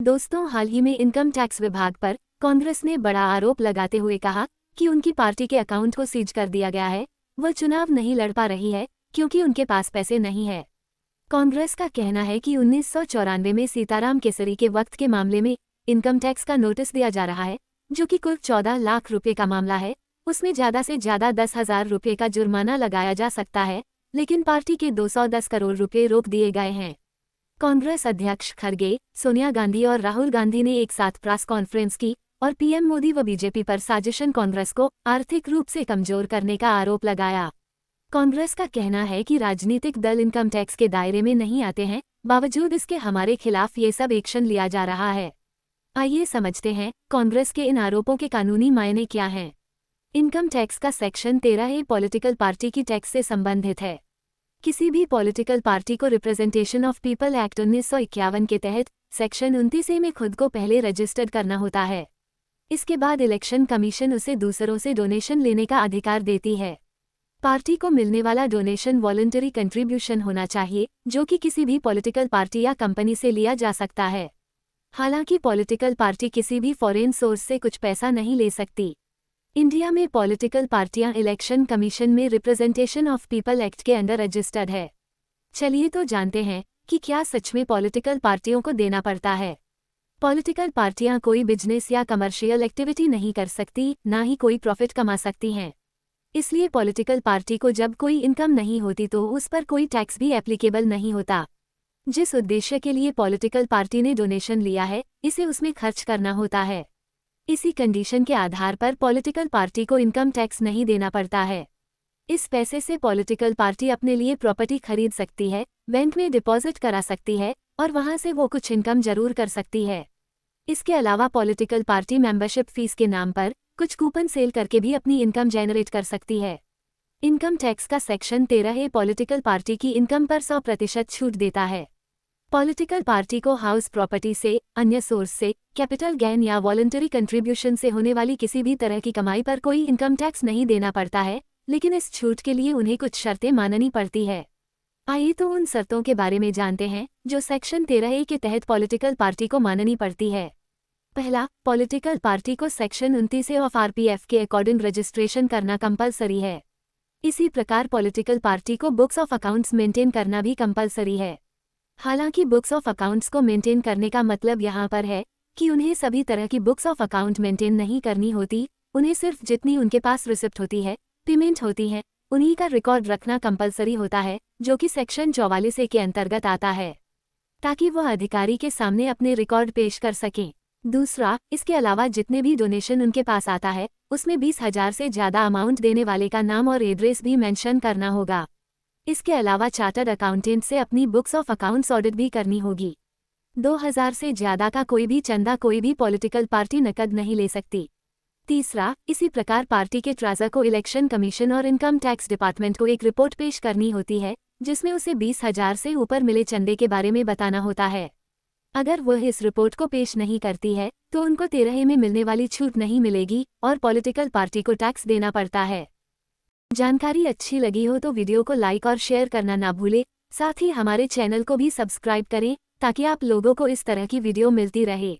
दोस्तों, हाल ही में income tax विभाग पर कांग्रेस ने बड़ा आरोप लगाते हुए कहा कि उनकी पार्टी के अकाउंट को सीज कर दिया गया है। वह चुनाव नहीं लड़ पा रही है क्योंकि उनके पास पैसे नहीं है। कांग्रेस का कहना है कि 1994 में सीताराम केसरी के वक्त के मामले में इनकम टैक्स का नोटिस दिया जा रहा है, जो कि कुल 14 लाख रुपए का मामला है। उसमें ज्यादा से ज्यादा 10,000 रुपये का जुर्माना लगाया जा सकता है, लेकिन पार्टी के 210 करोड़ रुपए रोक दिए गए हैं। कांग्रेस अध्यक्ष खड़गे, सोनिया गांधी और राहुल गांधी ने एक साथ प्रेस कॉन्फ्रेंस की और पीएम मोदी व बीजेपी पर साजिशन कांग्रेस को आर्थिक रूप से कमजोर करने का आरोप लगाया। कांग्रेस का कहना है कि राजनीतिक दल इनकम टैक्स के दायरे में नहीं आते हैं, बावजूद इसके हमारे खिलाफ ये सब एक्शन लिया जा रहा है। आइए समझते हैं कांग्रेस के इन आरोपों के कानूनी मायने क्या हैं। इनकम टैक्स का सेक्शन 13A पॉलिटिकल पार्टी की टैक्स से संबंधित है। किसी भी पॉलिटिकल पार्टी को रिप्रेजेंटेशन ऑफ पीपल एक्ट 1951 के तहत सेक्शन 29A में खुद को पहले रजिस्टर्ड करना होता है। इसके बाद इलेक्शन कमीशन उसे दूसरों से डोनेशन लेने का अधिकार देती है। पार्टी को मिलने वाला डोनेशन वॉलंटरी कंट्रीब्यूशन होना चाहिए, जो कि किसी भी पॉलिटिकल पार्टी या कंपनी से लिया जा सकता है। हालांकि पॉलिटिकल पार्टी किसी भी फॉरेन सोर्स से कुछ पैसा नहीं ले सकती। इंडिया में पॉलिटिकल पार्टियां इलेक्शन कमीशन में रिप्रेजेंटेशन ऑफ पीपल एक्ट के अंडर रजिस्टर्ड है। चलिए तो जानते हैं कि क्या सच में पॉलिटिकल पार्टियों को देना पड़ता है। पॉलिटिकल पार्टियां कोई बिजनेस या कमर्शियल एक्टिविटी नहीं कर सकती, ना ही कोई प्रॉफिट कमा सकती हैं। इसलिए पॉलिटिकल पार्टी को जब कोई इनकम नहीं होती तो उस पर कोई टैक्स भी एप्लीकेबल नहीं होता। जिस उद्देश्य के लिए पॉलिटिकल पार्टी ने डोनेशन लिया है, इसे उसमें खर्च करना होता है। इसी कंडीशन के आधार पर पॉलिटिकल पार्टी को इनकम टैक्स नहीं देना पड़ता है। इस पैसे से पॉलिटिकल पार्टी अपने लिए प्रॉपर्टी खरीद सकती है, बैंक में डिपॉजिट करा सकती है और वहां से वो कुछ इनकम जरूर कर सकती है। इसके अलावा पॉलिटिकल पार्टी मेंबरशिप फीस के नाम पर कुछ कूपन सेल करके भी अपनी इनकम जनरेट कर सकती है। इनकम टैक्स का सेक्शन 13A पॉलिटिकल पार्टी की इनकम पर 100% छूट देता है। पॉलिटिकल पार्टी को हाउस प्रॉपर्टी से, अन्य सोर्स से, कैपिटल गेन या वॉलंटरी कंट्रीब्यूशन से होने वाली किसी भी तरह की कमाई पर कोई इनकम टैक्स नहीं देना पड़ता है, लेकिन इस छूट के लिए उन्हें कुछ शर्तें माननी पड़ती है। आइए तो उन शर्तों के बारे में जानते हैं जो सेक्शन 13A के तहत पॉलिटिकल पार्टी को माननी पड़ती है। पहला, पॉलिटिकल पार्टी को सेक्शन 29A ऑफ RPF के अकॉर्डिंग रजिस्ट्रेशन करना कंपलसरी है। इसी प्रकार पॉलिटिकल पार्टी को बुक्स ऑफ अकाउंट्स मेंटेन करना भी कंपलसरी है। हालांकि बुक्स ऑफ अकाउंट्स को मेंटेन करने का मतलब यहाँ पर है कि उन्हें सभी तरह की बुक्स ऑफ अकाउंट मेंटेन नहीं करनी होती। उन्हें सिर्फ जितनी उनके पास रिसिप्ट होती है, पेमेंट होती है, उन्हीं का रिकॉर्ड रखना कंपलसरी होता है, जो कि सेक्शन 44A के अंतर्गत आता है, ताकि वह अधिकारी के सामने अपने रिकॉर्ड पेश कर सकें। दूसरा, इसके अलावा जितने भी डोनेशन उनके पास आता है, उसमें 20,000 से ज़्यादा अमाउंट देने वाले का नाम और एड्रेस भी मेंशन करना होगा। इसके अलावा चार्टर्ड अकाउंटेंट से अपनी बुक्स ऑफ अकाउंट्स ऑडिट भी करनी होगी। 2,000 से ज़्यादा का कोई भी चंदा कोई भी पॉलिटिकल पार्टी नकद नहीं ले सकती। तीसरा, इसी प्रकार पार्टी के ट्रेजर को इलेक्शन कमीशन और इनकम टैक्स डिपार्टमेंट को एक रिपोर्ट पेश करनी होती है, जिसमें उसे 20,000 से ऊपर मिले चंदे के बारे में बताना होता है। अगर वह इस रिपोर्ट को पेश नहीं करती है तो उनको 13A में मिलने वाली छूट नहीं मिलेगी और पॉलिटिकल पार्टी को टैक्स देना पड़ता है। जानकारी अच्छी लगी हो तो वीडियो को लाइक और शेयर करना ना भूलें। साथ ही हमारे चैनल को भी सब्सक्राइब करें ताकि आप लोगों को इस तरह की वीडियो मिलती रहे।